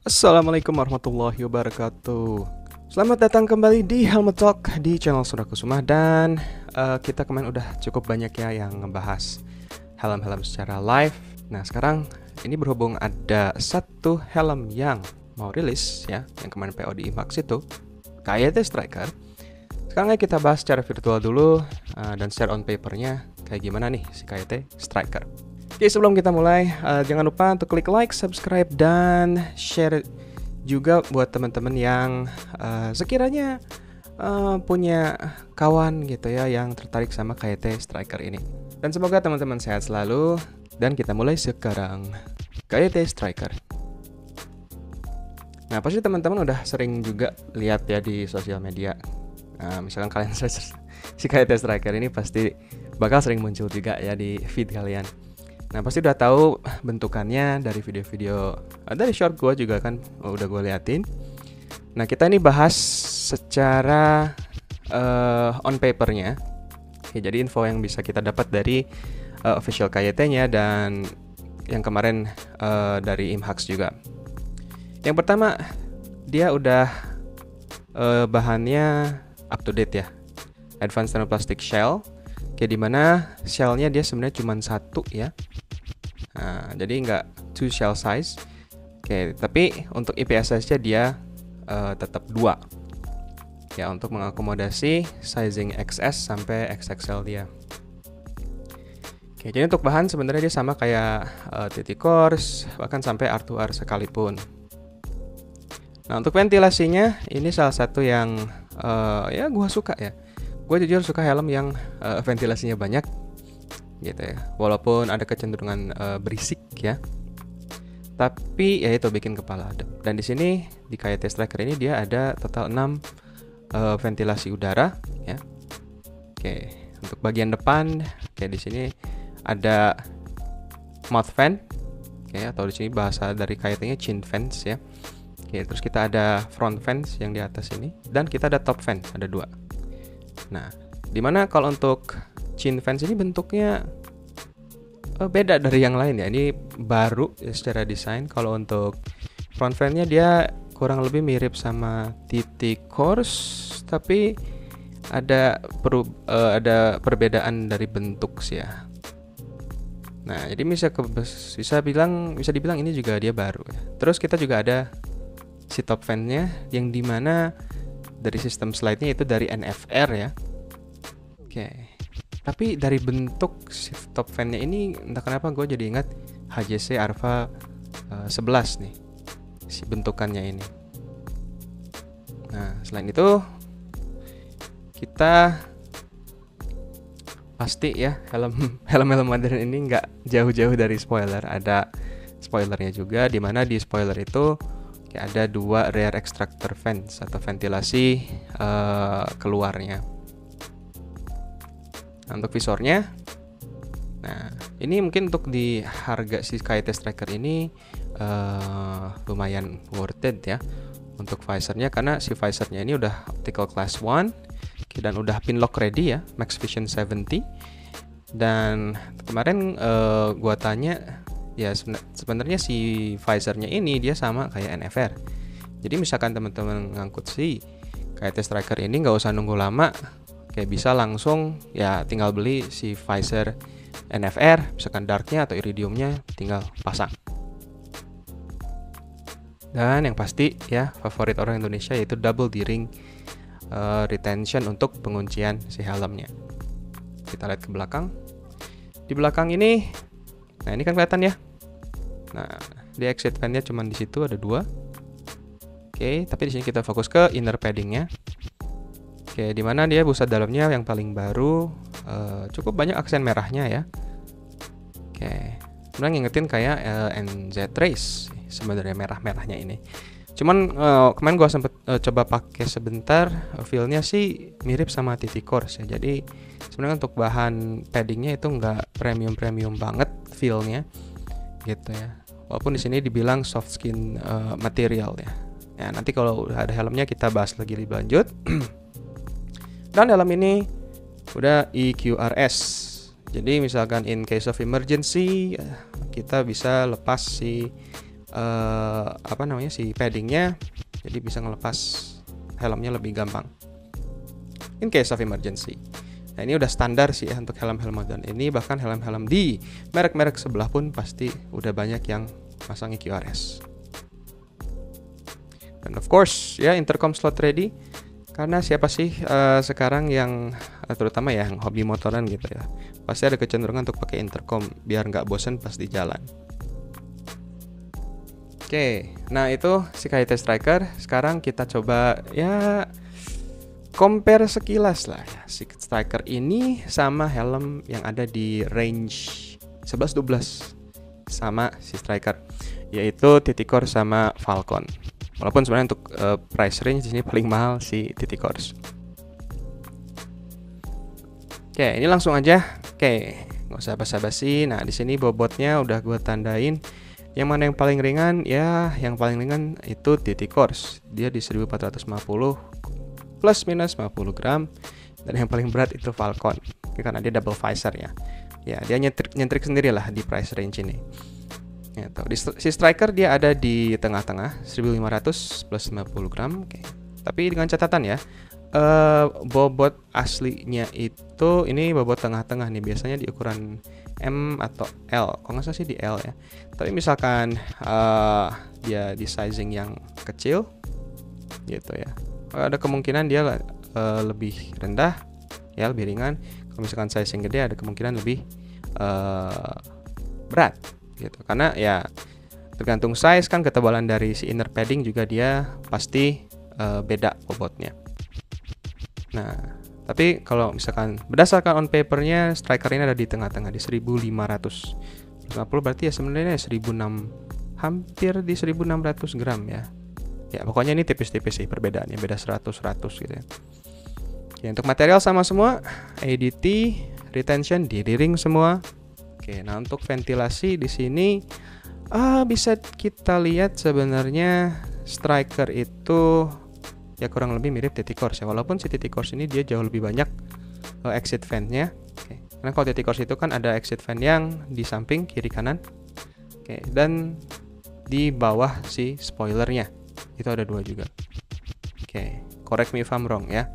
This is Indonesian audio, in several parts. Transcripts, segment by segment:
Assalamualaikum warahmatullahi wabarakatuh. Selamat datang kembali di Helmet Talk di channel Sura Kusuma. Dan kita kemarin udah cukup banyak ya yang ngebahas helm-helm secara live. Nah sekarang ini berhubung ada satu helm yang mau rilis ya, yang kemarin PO di IMAX itu, KYT Striker. Sekarang kita bahas secara virtual dulu dan secara on papernya kayak gimana nih si KYT Striker. Oke, sebelum kita mulai, jangan lupa untuk klik like, subscribe, dan share juga buat teman-teman yang sekiranya punya kawan gitu ya yang tertarik sama KYT Striker ini. Dan semoga teman-teman sehat selalu. Dan kita mulai sekarang. KYT Striker. Nah, pasti teman-teman udah sering juga lihat ya di sosial media. Misalkan kalian search si KYT Striker ini pasti bakal sering muncul juga ya di feed kalian. Nah pasti udah tahu bentukannya dari video-video, dari short gue juga kan udah gue liatin. Nah kita ini bahas secara on papernya. Oke, jadi info yang bisa kita dapat dari official KYT-nya dan yang kemarin dari IMHAX juga. Yang pertama, dia udah bahannya up to date ya, Advanced Thermoplastic Shell. Oke, dimana shellnya dia sebenarnya cuma satu ya. Nah, jadi nggak two shell size. Oke, tapi untuk IPSS-nya dia tetap 2 ya, untuk mengakomodasi sizing XS sampai XXL dia. Oke, jadi untuk bahan sebenarnya dia sama kayak TT Course, bahkan sampai R2R sekalipun. Nah, untuk ventilasinya ini salah satu yang ya gua suka ya. Gue jujur suka helm yang ventilasinya banyak gitu ya, walaupun ada kecenderungan berisik ya, tapi ya itu bikin kepala adem. Dan di sini di KYT Striker ini dia ada total 6 ventilasi udara ya. Oke, untuk bagian depan kayak di sini ada mouth fan, oke, atau di sini bahasa dari KYT-nya chin fans ya. Oke, terus kita ada front fans yang di atas ini, dan kita ada top fan, ada 2. Nah, dimana kalau untuk chin fans ini bentuknya beda dari yang lain ya. Ini baru ya secara desain. Kalau untuk front fan-nya dia kurang lebih mirip sama TT Course, tapi ada perbedaan dari bentuk sih ya. Nah, jadi bisa dibilang ini juga dia baru ya. Terus kita juga ada si top fan-nya yang dimana dari sistem slide-nya itu dari NFR ya. Oke. Tapi dari bentuk si top fan-nya ini entah kenapa gue jadi ingat HJC Arva 11 nih. Si bentukannya ini. Nah, selain itu kita pasti ya helm modern ini nggak jauh-jauh dari spoiler. Ada spoilernya juga, dimana di spoiler itu ada 2 rear extractor fans atau ventilasi keluarnya. Nah, untuk visornya, nah ini mungkin untuk di harga si KYT Striker ini lumayan worth it ya untuk visornya, karena si visornya ini udah optical class 1 dan udah pin lock ready ya, Max Vision 70. Dan kemarin gua tanya ya, sebenarnya si visornya ini dia sama kayak NFR. Jadi misalkan teman-teman ngangkut si KYT Striker ini nggak usah nunggu lama, kayak bisa langsung ya tinggal beli si visor NFR, misalkan darknya atau iridiumnya tinggal pasang. Dan yang pasti ya favorit orang Indonesia yaitu double D-ring retention untuk penguncian si helmnya. Kita lihat ke belakang. Di belakang ini, nah ini kan kelihatan ya. Nah, di exit fan-nya cuma di situ ada 2. Oke, tapi di sini kita fokus ke inner padding-nya. Oke, dimana dia busa dalamnya yang paling baru, cukup banyak aksen merahnya ya. Oke, sebenarnya ngingetin kayak NZ Race sebenarnya merah-merahnya ini. Cuman kemarin gua sempet coba pakai sebentar, feel-nya sih mirip sama TT Course ya. Jadi sebenarnya untuk bahan paddingnya itu nggak premium banget feel-nya gitu ya. Walaupun di sini dibilang soft skin material ya. Ya nanti kalau udah ada helmnya kita bahas lagi lebih lanjut. Dan helm ini udah EQRS. Jadi misalkan in case of emergency kita bisa lepas si apa namanya si paddingnya, jadi bisa ngelepas helmnya lebih gampang in case of emergency. Nah, ini udah standar sih ya untuk helm-helm modern ini. Bahkan helm-helm di merek-merek sebelah pun pasti udah banyak yang pasang EQRS. Dan of course ya, intercom slot ready. Karena siapa sih sekarang yang terutama ya yang hobi motoran gitu ya, pasti ada kecenderungan untuk pakai intercom biar nggak bosan pas di jalan. Oke, nah itu si KYT Striker. Sekarang kita coba ya compare sekilas lah ya, si Striker ini sama helm yang ada di range 11-12 sama si Striker, yaitu Titicore sama Falcon. Walaupun sebenarnya untuk price range di sini paling mahal si Titicore. Oke, ini langsung aja. Oke, nggak usah basa-basi. Nah, di sini bobotnya udah gue tandain. Yang mana yang paling ringan? Ya, yang paling ringan itu Titicore. Dia di 1450 plus minus 50 gram. Dan yang paling berat itu Falcon, karena dia double visor ya. Ya, dia nyentrik sendiri lah di price range ini. Ya, si Striker dia ada di tengah-tengah 1500 plus 50 gram. Oke. Tapi dengan catatan ya, bobot aslinya itu ini bobot tengah-tengah nih, biasanya di ukuran M atau L. Kalau nggak salah sih di L ya. Tapi misalkan dia di sizing yang kecil gitu ya, ada kemungkinan dia lebih rendah ya, lebih ringan. Kalau misalkan sizing gede ada kemungkinan lebih berat gitu, karena ya tergantung size kan, ketebalan dari si inner padding juga dia pasti beda bobotnya. Nah, tapi kalau misalkan berdasarkan on papernya, Striker ini ada di tengah-tengah di 1550, berarti ya sebenarnya 1600, hampir di 1600 gram ya. Ya pokoknya ini tipis-tipis sih perbedaannya, beda 100 gitu ya. Oke, untuk material sama semua, ADT, retention di ring semua. Oke, nah untuk ventilasi di sini bisa kita lihat sebenarnya Striker itu ya kurang lebih mirip Titicore ya, walaupun si Titicore ini dia jauh lebih banyak exit fan-nya. Oke, karena kalau Titicore itu kan ada exit fan yang di samping kiri kanan. Oke, dan di bawah si spoilernya itu ada 2 juga. Oke, correct me if I'm wrong ya.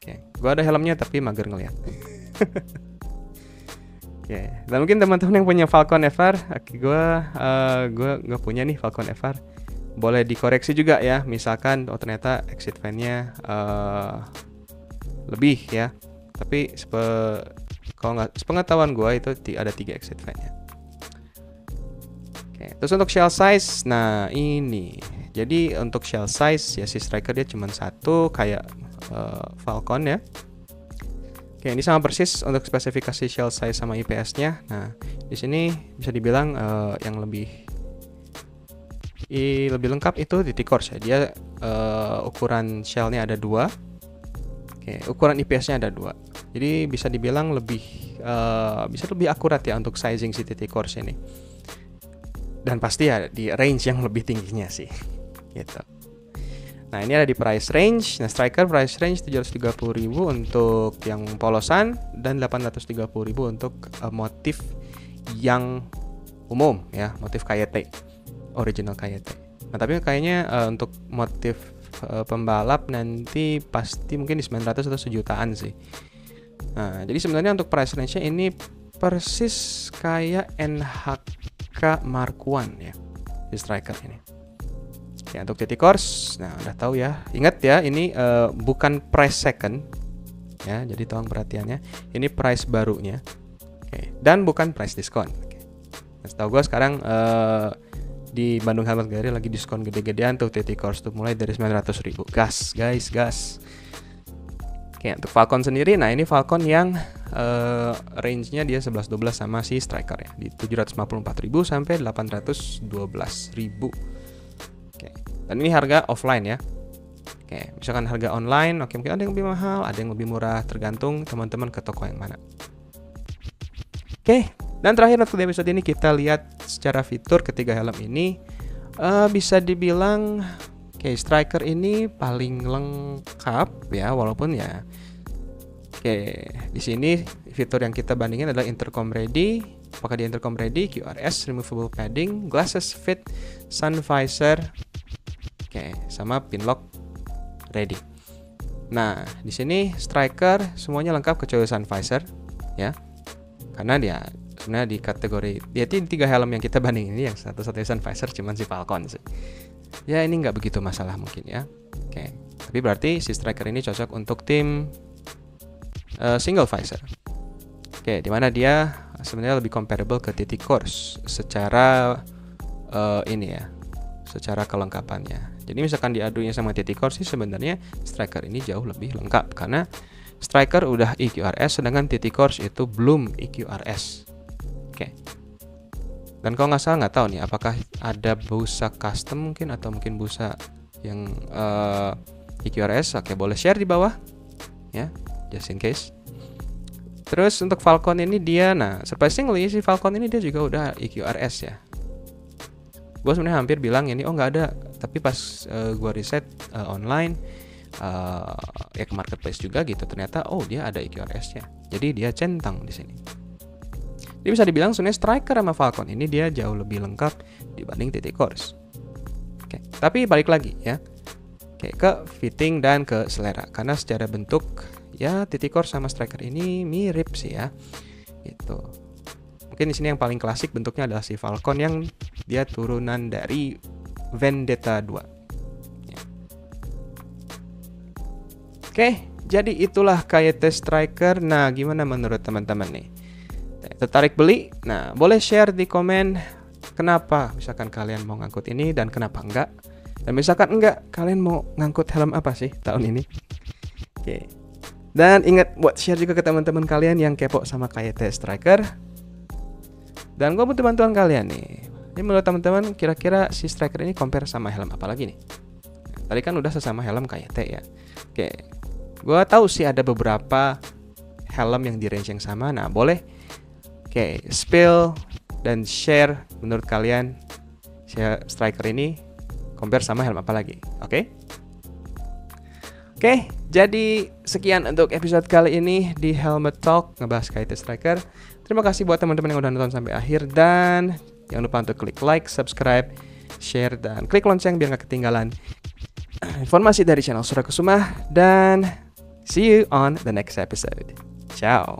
Oke, gua ada helmnya tapi mager ngeliat. Oke, dan mungkin teman-teman yang punya Falcon FR, gua nggak punya nih Falcon FR, boleh dikoreksi juga ya. Misalkan ternyata exit fan-nya lebih ya, tapi kalau nggak sepengetahuan gua itu ada 3 exit fan-nya. Oke, terus untuk shell size, nah ini. Jadi untuk shell size ya si Striker dia cuma satu kayak Falcon ya. Oke, ini sama persis untuk spesifikasi shell size sama IPS-nya. Nah, di sini bisa dibilang yang lebih lengkap itu Titicore ya. Dia ukuran shell-nya ada 2. Oke, ukuran IPS-nya ada 2. Jadi bisa dibilang lebih akurat ya untuk sizing si Titicore ini. Dan pasti ya di range yang lebih tingginya sih. Gitu. Nah, ini ada di price range. Nah, Striker price range 730.000 untuk yang polosan dan 830.000 untuk motif yang umum ya, motif KYT, original KYT. Nah, tapi kayaknya untuk motif pembalap nanti pasti mungkin di 900 atau sejutaan sih. Nah, jadi sebenarnya untuk price range-nya ini persis kayak NHK Mark I ya, di Striker ini. Ya, untuk Titicore, nah udah tahu ya. Ingat ya, ini bukan price second ya, jadi tolong perhatiannya. Ini price barunya. Oke, dan bukan price diskon. Oke. Nah, setahu gue sekarang di Bandung Helmet Gallery lagi diskon gede-gedean tuh Titicore tuh, mulai dari 900.000. Gas, guys, gas. Oke, untuk Falcon sendiri, nah ini Falcon yang range-nya dia 11-12 sama si Striker ya, di 754.000 sampai 812.000. Dan ini harga offline ya. Oke, misalkan harga online, oke mungkin ada yang lebih mahal, ada yang lebih murah, tergantung teman-teman ke toko yang mana. Oke, dan terakhir untuk episode ini kita lihat secara fitur ketiga helm ini. Bisa dibilang Striker ini paling lengkap ya, walaupun ya di sini fitur yang kita bandingin adalah intercom ready, apakah dia intercom ready, QRS, removable padding, glasses fit, sun visor, sama pin lock ready. Nah, di sini striker semuanya lengkap kecuali sun visor, ya, karena dia sebenarnya di kategori dia 3 helm yang kita banding ini yang satu-satunya sun visor cuman si Falcon sih. Ya ini nggak begitu masalah mungkin ya. Tapi berarti si striker ini cocok untuk tim single visor. Dimana dia sebenarnya lebih comparable ke TT Course secara secara kelengkapannya. Jadi misalkan diadunya sama TT Course sih sebenarnya striker ini jauh lebih lengkap karena striker udah EQRS sedangkan TT Course itu belum EQRS. Dan kalau nggak salah nggak tahu nih apakah ada busa custom mungkin atau mungkin busa yang EQRS. Boleh share di bawah ya, just in case. Terus untuk Falcon ini dia, surprisingly si Falcon ini dia juga udah EQRS ya. Gue sebenarnya hampir bilang ini nggak ada, tapi pas gue riset online ya ke marketplace juga gitu, ternyata dia ada EQRS-nya. Jadi dia centang di sini. Jadi bisa dibilang sebenarnya striker sama Falcon ini dia jauh lebih lengkap dibanding TT Course. Tapi balik lagi ya, ke fitting dan ke selera. Karena secara bentuk ya TT Course sama striker ini mirip sih ya, gitu. Mungkin di sini yang paling klasik bentuknya adalah si Falcon yang dia turunan dari Vendetta 2. Jadi itulah KYT Striker. Nah, gimana menurut teman-teman nih? Tertarik beli? Nah, boleh share di komen kenapa misalkan kalian mau ngangkut ini dan kenapa enggak. Dan misalkan enggak, kalian mau ngangkut helm apa sih tahun ini? Dan ingat buat share juga ke teman-teman kalian yang kepo sama KYT Striker. Dan gue butuh bantuan kalian nih. Ini menurut teman-teman kira-kira si Striker ini compare sama helm apa lagi nih? Tadi kan udah sesama helm KYT ya. Gue tahu sih ada beberapa helm yang di range yang sama. Nah, boleh spill dan share menurut kalian si Striker ini compare sama helm apa lagi. Jadi sekian untuk episode kali ini di Helmet Talk ngebahas KYT Striker. Terima kasih buat teman-teman yang udah nonton sampai akhir, dan jangan lupa untuk klik like, subscribe, share, dan klik lonceng biar gak ketinggalan informasi dari channel Surya Kusuma. Dan see you on the next episode. Ciao.